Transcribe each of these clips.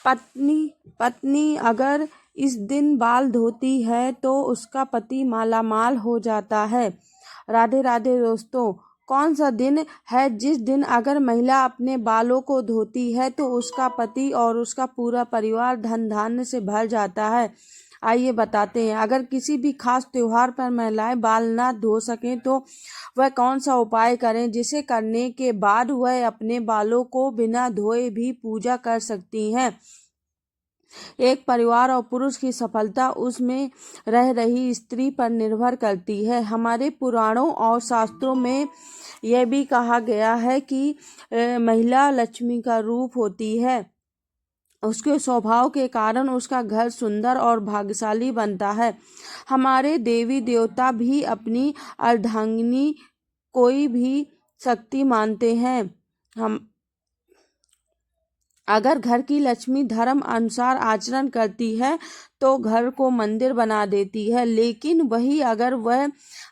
पत्नी पत्नी अगर इस दिन बाल धोती है तो उसका पति मालामाल हो जाता है। राधे राधे दोस्तों, कौन सा दिन है जिस दिन अगर महिला अपने बालों को धोती है तो उसका पति और उसका पूरा परिवार धन धान्य से भर जाता है? आइए बताते हैं। अगर किसी भी खास त्योहार पर महिलाएं बाल ना धो सकें तो वह कौन सा उपाय करें जिसे करने के बाद वह अपने बालों को बिना धोए भी पूजा कर सकती हैं। एक परिवार और पुरुष की सफलता उसमें रह रही स्त्री पर निर्भर करती है। हमारे पुराणों और शास्त्रों में यह भी कहा गया है कि महिला लक्ष्मी का रूप होती है। उसके स्वभाव के कारण उसका घर सुंदर और भाग्यशाली बनता है। हमारे देवी देवता भी अपनी अर्धांगिनी कोई भी शक्ति मानते हैं। हम अगर घर की लक्ष्मी धर्म अनुसार आचरण करती है तो घर को मंदिर बना देती है, लेकिन वही अगर वह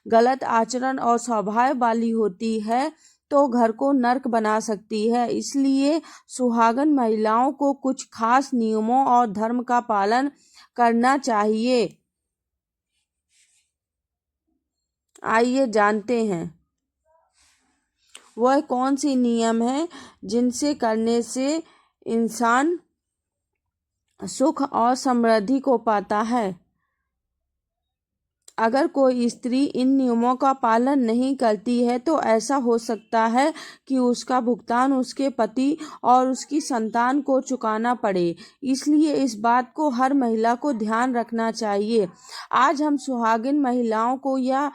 गलत आचरण और स्वभाव वाली होती है तो घर को नर्क बना सकती है। इसलिए सुहागन महिलाओं को कुछ खास नियमों और धर्म का पालन करना चाहिए। आइए जानते हैं वह कौन सी नियम है जिनसे करने से इंसान सुख और समृद्धि को पाता है। अगर कोई स्त्री इन नियमों का पालन नहीं करती है तो ऐसा हो सकता है कि उसका भुगतान उसके पति और उसकी संतान को चुकाना पड़े। इसलिए इस बात को हर महिला को ध्यान रखना चाहिए। आज हम सुहागिन महिलाओं को यह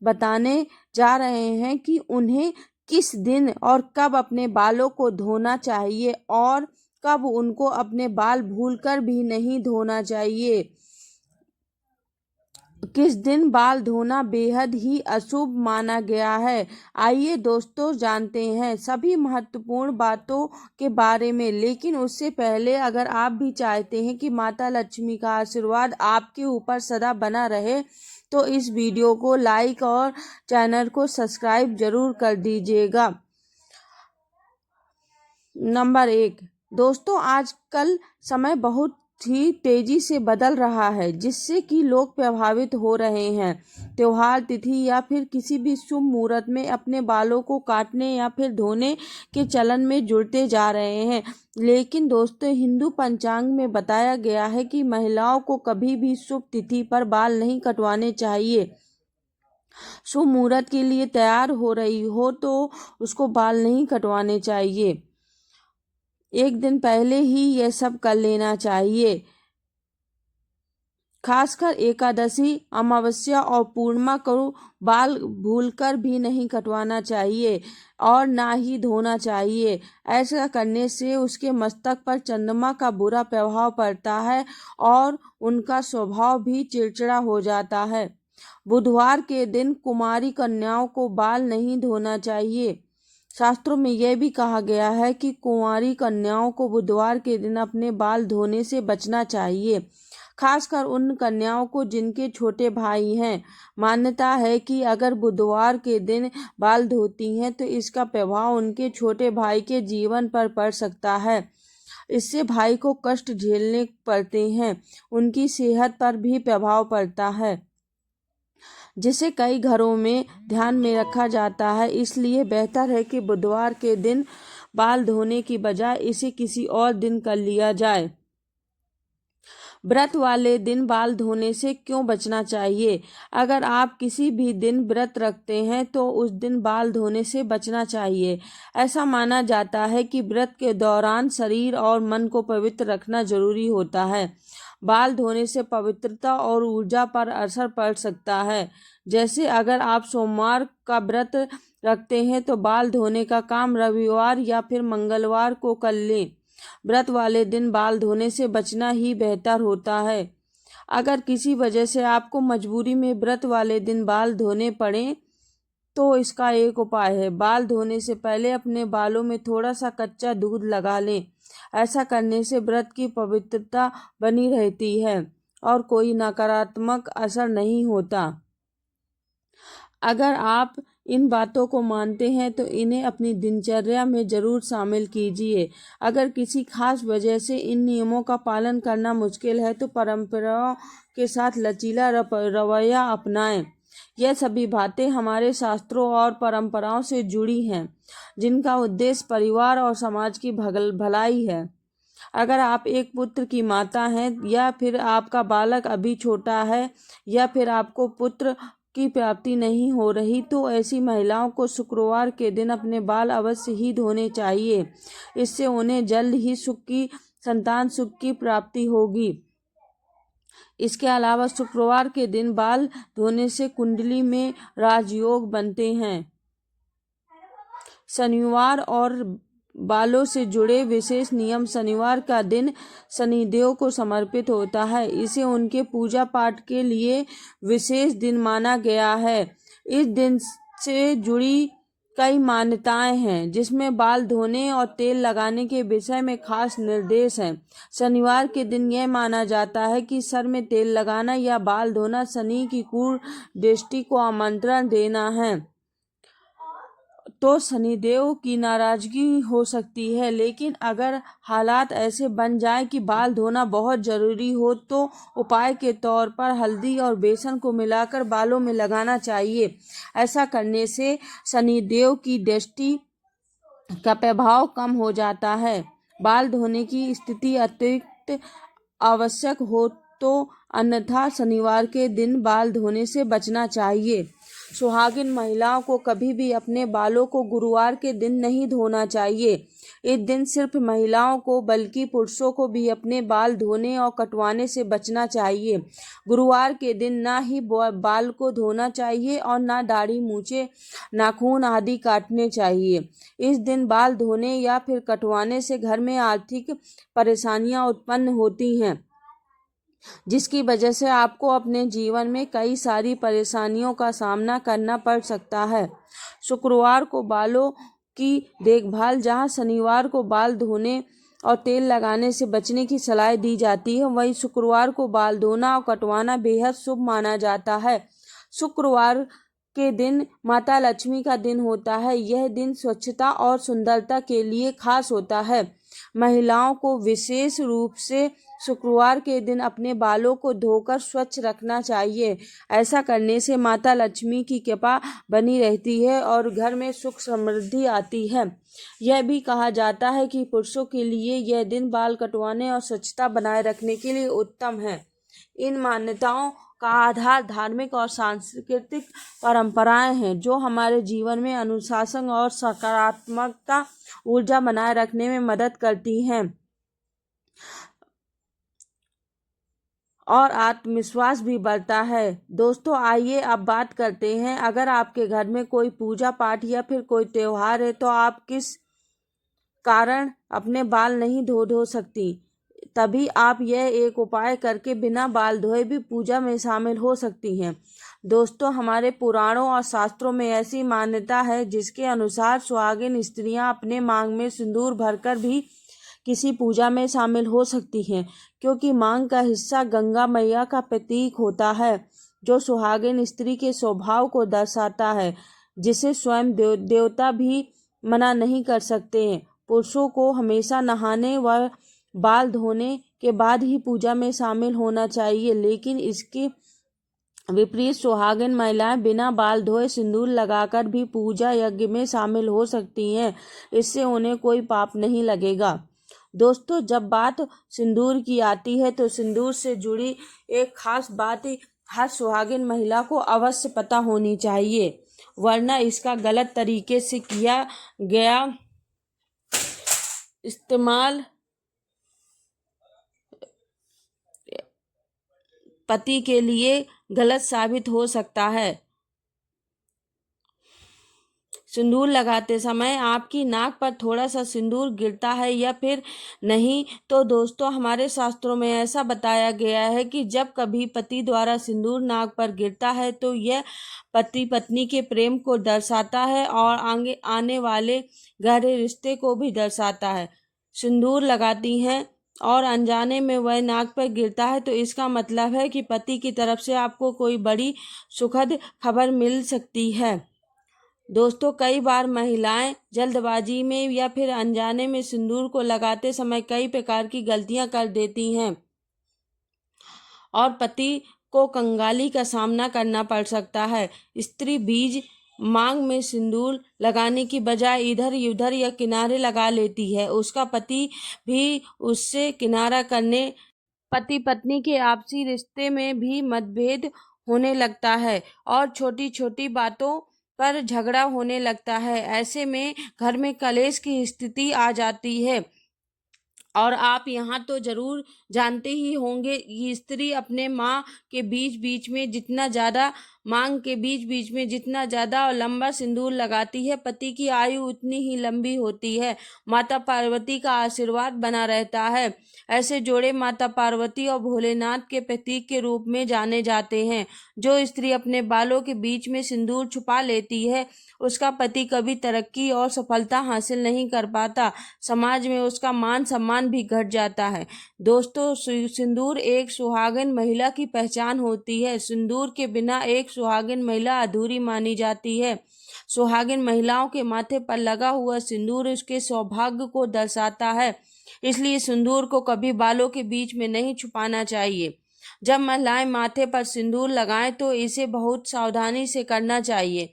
बताने जा रहे हैं कि उन्हें किस दिन और कब अपने बालों को धोना चाहिए और कब उनको अपने बाल भूलकर भी नहीं धोना चाहिए। किस दिन बाल धोना बेहद ही अशुभ माना गया है। आइए दोस्तों जानते हैं सभी महत्वपूर्ण बातों के बारे में। लेकिन उससे पहले अगर आप भी चाहते हैं कि माता लक्ष्मी का आशीर्वाद आपके ऊपर सदा बना रहे तो इस वीडियो को लाइक और चैनल को सब्सक्राइब जरूर कर दीजिएगा। नंबर 1 दोस्तों, आजकल समय बहुत ही तेजी से बदल रहा है जिससे कि लोग प्रभावित हो रहे हैं। त्योहार, तिथि या फिर किसी भी शुभ मुहूर्त में अपने बालों को काटने या फिर धोने के चलन में जुड़ते जा रहे हैं। लेकिन दोस्तों, हिंदू पंचांग में बताया गया है कि महिलाओं को कभी भी शुभ तिथि पर बाल नहीं कटवाने चाहिए। शुभ मुहूर्त के लिए तैयार हो रही हो तो उसको बाल नहीं कटवाने चाहिए। एक दिन पहले ही यह सब कर लेना चाहिए। खासकर एकादशी, अमावस्या और पूर्णिमा को बाल भूलकर भी नहीं कटवाना चाहिए और ना ही धोना चाहिए। ऐसा करने से उसके मस्तक पर चंद्रमा का बुरा प्रभाव पड़ता है और उनका स्वभाव भी चिड़चिड़ा हो जाता है। बुधवार के दिन कुमारी कन्याओं को बाल नहीं धोना चाहिए। शास्त्रों में यह भी कहा गया है कि कुंवारी कन्याओं को बुधवार के दिन अपने बाल धोने से बचना चाहिए, खासकर उन कन्याओं को जिनके छोटे भाई हैं। मान्यता है कि अगर बुधवार के दिन बाल धोती हैं तो इसका प्रभाव उनके छोटे भाई के जीवन पर पड़ सकता है। इससे भाई को कष्ट झेलने पड़ते हैं, उनकी सेहत पर भी प्रभाव पड़ता है, जिसे कई घरों में ध्यान में रखा जाता है। इसलिए बेहतर है कि बुधवार के दिन बाल धोने की बजाय इसे किसी और दिन कर लिया जाए। व्रत वाले दिन बाल धोने से क्यों बचना चाहिए? अगर आप किसी भी दिन व्रत रखते हैं तो उस दिन बाल धोने से बचना चाहिए। ऐसा माना जाता है कि व्रत के दौरान शरीर और मन को पवित्र रखना जरूरी होता है। बाल धोने से पवित्रता और ऊर्जा पर असर पड़ सकता है। जैसे अगर आप सोमवार का व्रत रखते हैं तो बाल धोने का काम रविवार या फिर मंगलवार को कर लें। व्रत वाले दिन बाल धोने से बचना ही बेहतर होता है। अगर किसी वजह से आपको मजबूरी में व्रत वाले दिन बाल धोने पड़े तो इसका एक उपाय है, बाल धोने से पहले अपने बालों में थोड़ा सा कच्चा दूध लगा लें। ऐसा करने से व्रत की पवित्रता बनी रहती है और कोई नकारात्मक असर नहीं होता। अगर आप इन बातों को मानते हैं तो इन्हें अपनी दिनचर्या में जरूर शामिल कीजिए। अगर किसी खास वजह से इन नियमों का पालन करना मुश्किल है तो परंपराओं के साथ लचीला रवैया अपनाएं। यह सभी बातें हमारे शास्त्रों और परंपराओं से जुड़ी हैं, जिनका उद्देश्य परिवार और समाज की भलाई है। अगर आप एक पुत्र की माता हैं या फिर आपका बालक अभी छोटा है या फिर आपको पुत्र की प्राप्ति नहीं हो रही, तो ऐसी महिलाओं को शुक्रवार के दिन अपने बाल अवश्य ही धोने चाहिए। इससे उन्हें जल्द ही संतान सुख की प्राप्ति होगी। इसके अलावा शुक्रवार के दिन बाल धोने से कुंडली में राजयोग बनते हैं। शनिवार और बालों से जुड़े विशेष नियम। शनिवार का दिन शनिदेव को समर्पित होता है। इसे उनके पूजा पाठ के लिए विशेष दिन माना गया है। इस दिन से जुड़ी कई मान्यताएं हैं, जिसमें बाल धोने और तेल लगाने के विषय में खास निर्देश हैं। शनिवार के दिन यह माना जाता है कि सर में तेल लगाना या बाल धोना शनि की क्रूर दृष्टि को आमंत्रण देना है, तो शनिदेव की नाराजगी हो सकती है। लेकिन अगर हालात ऐसे बन जाए कि बाल धोना बहुत जरूरी हो, तो उपाय के तौर पर हल्दी और बेसन को मिलाकर बालों में लगाना चाहिए। ऐसा करने से शनिदेव की दृष्टि का प्रभाव कम हो जाता है। बाल धोने की स्थिति अतिरिक्त आवश्यक हो तो अन्यथा शनिवार के दिन बाल धोने से बचना चाहिए। सुहागिन महिलाओं को कभी भी अपने बालों को गुरुवार के दिन नहीं धोना चाहिए। इस दिन सिर्फ महिलाओं को बल्कि पुरुषों को भी अपने बाल धोने और कटवाने से बचना चाहिए। गुरुवार के दिन ना ही बाल को धोना चाहिए और ना दाढ़ी, मूछें, नाखून आदि काटने चाहिए। इस दिन बाल धोने या फिर कटवाने से घर में आर्थिक परेशानियां उत्पन्न होती हैं, जिसकी वजह से आपको अपने जीवन में कई सारी परेशानियों का सामना करना पड़ सकता है। शुक्रवार को बालों की देखभाल, जहां शनिवार को बाल धोने और तेल लगाने से बचने की सलाह दी जाती है, वहीं शुक्रवार को बाल धोना और कटवाना बेहद शुभ माना जाता है। शुक्रवार के दिन माता लक्ष्मी का दिन होता है। यह दिन स्वच्छता और सुंदरता के लिए खास होता है। महिलाओं को विशेष रूप से शुक्रवार के दिन अपने बालों को धोकर स्वच्छ रखना चाहिए। ऐसा करने से माता लक्ष्मी की कृपा बनी रहती है और घर में सुख समृद्धि आती है। यह भी कहा जाता है कि पुरुषों के लिए यह दिन बाल कटवाने और स्वच्छता बनाए रखने के लिए उत्तम है। इन मान्यताओं का आधार धार्मिक और सांस्कृतिक परंपराएं हैं, जो हमारे जीवन में अनुशासन और सकारात्मकता ऊर्जा बनाए रखने में मदद करती हैं और आत्मविश्वास भी बढ़ता है। दोस्तों, आइए अब बात करते हैं, अगर आपके घर में कोई पूजा पाठ या फिर कोई त्योहार है तो आप किस कारण अपने बाल नहीं धो सकती। तभी आप यह एक उपाय करके बिना बाल धोए भी पूजा में शामिल हो सकती हैं। दोस्तों, हमारे पुराणों और शास्त्रों में ऐसी मान्यता है जिसके अनुसार सुहागिन स्त्रियां अपने मांग में सिंदूर भरकर भी किसी पूजा में शामिल हो सकती हैं, क्योंकि मांग का हिस्सा गंगा मैया का प्रतीक होता है, जो सुहागिन स्त्री के स्वभाव को दर्शाता है, जिसे स्वयं देवता भी मना नहीं कर सकते हैं। पुरुषों को हमेशा नहाने व बाल धोने के बाद ही पूजा में शामिल होना चाहिए, लेकिन इसके विपरीत सुहागिन महिलाएं बिना बाल धोए सिंदूर लगाकर भी पूजा यज्ञ में शामिल हो सकती हैं। इससे उन्हें कोई पाप नहीं लगेगा। दोस्तों, जब बात सिंदूर की आती है तो सिंदूर से जुड़ी एक खास बात हर सुहागिन महिला को अवश्य पता होनी चाहिए, वरना इसका गलत तरीके से किया गया इस्तेमाल पति के लिए गलत साबित हो सकता है। सिंदूर लगाते समय आपकी नाक पर थोड़ा सा सिंदूर गिरता है या फिर नहीं, तो दोस्तों हमारे शास्त्रों में ऐसा बताया गया है कि जब कभी पति द्वारा सिंदूर नाक पर गिरता है तो यह पति पत्नी के प्रेम को दर्शाता है और आगे आने वाले गहरे रिश्ते को भी दर्शाता है। सिंदूर लगाती हैं और अनजाने में वह नाक पर गिरता है तो इसका मतलब है कि पति की तरफ से आपको कोई बड़ी सुखद खबर मिल सकती है। दोस्तों, कई बार महिलाएं जल्दबाजी में या फिर अनजाने में सिंदूर को लगाते समय कई प्रकार की गलतियां कर देती हैं और पति को कंगाली का सामना करना पड़ सकता है। स्त्री बीज मांग में सिंदूर लगाने की बजाय इधर उधर या किनारे लगा लेती है। उसका पति भी उससे किनारा करने पति पत्नी के आपसी रिश्ते में भी मतभेद होने लगता है और छोटी छोटी बातों पर झगड़ा होने लगता है। ऐसे में घर में कलेश की स्थिति आ जाती है। और आप यहाँ तो जरूर जानते ही होंगे कि स्त्री अपने मांग के बीच में जितना ज्यादा और लंबा सिंदूर लगाती है, पति की आयु उतनी ही लंबी होती है। माता पार्वती का आशीर्वाद बना रहता है। ऐसे जोड़े माता पार्वती और भोलेनाथ के प्रतीक के रूप में जाने जाते हैं। जो स्त्री अपने बालों के बीच में सिंदूर छुपा लेती है, उसका पति कभी तरक्की और सफलता हासिल नहीं कर पाता। समाज में उसका मान सम्मान भी घट जाता है। दोस्तों, सिंदूर एक सुहागिन महिला की पहचान होती है। सिंदूर के बिना एक सुहागिन महिला अधूरी मानी जाती है। सुहागिन महिलाओं के माथे पर लगा हुआ सिंदूर उसके सौभाग्य को दर्शाता है। इसलिए सिंदूर को कभी बालों के बीच में नहीं छुपाना चाहिए। जब महिलाएं माथे पर सिंदूर लगाएं तो इसे बहुत सावधानी से करना चाहिए।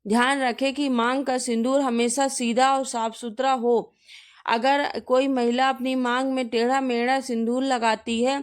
ध्यान रखें कि मांग का सिंदूर हमेशा सीधा और साफ सुथरा हो। अगर कोई महिला अपनी मांग में टेढ़ा मेढ़ा सिंदूर लगाती है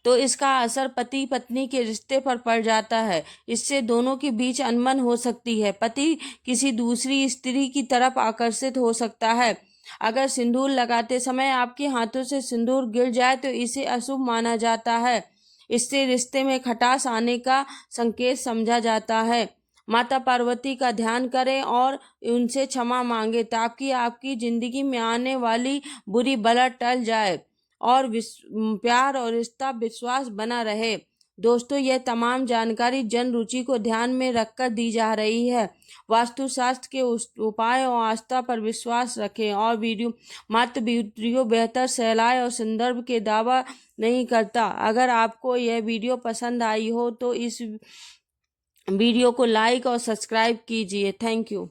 तो इसका असर पति पत्नी के रिश्ते पर पड़ जाता है। इससे दोनों के बीच अनबन हो सकती है। पति किसी दूसरी स्त्री की तरफ आकर्षित हो सकता है। अगर सिंदूर लगाते समय आपके हाथों से सिंदूर गिर जाए तो इसे अशुभ माना जाता है। इससे रिश्ते में खटास आने का संकेत समझा जाता है। माता पार्वती का ध्यान करें और उनसे क्षमा मांगे ताकि आपकी जिंदगी में आने वाली बुरी बला टल जाए और प्यार और रिश्ता विश्वास बना रहे। दोस्तों, यह तमाम जानकारी जन रुचि को ध्यान में रखकर दी जा रही है। वास्तुशास्त्र के उपाय और आस्था पर विश्वास रखें और वीडियो बेहतर सलाह और संदर्भ के दावा नहीं करता। अगर आपको यह वीडियो पसंद आई हो तो इस वीडियो को लाइक और सब्सक्राइब कीजिए। Thank you.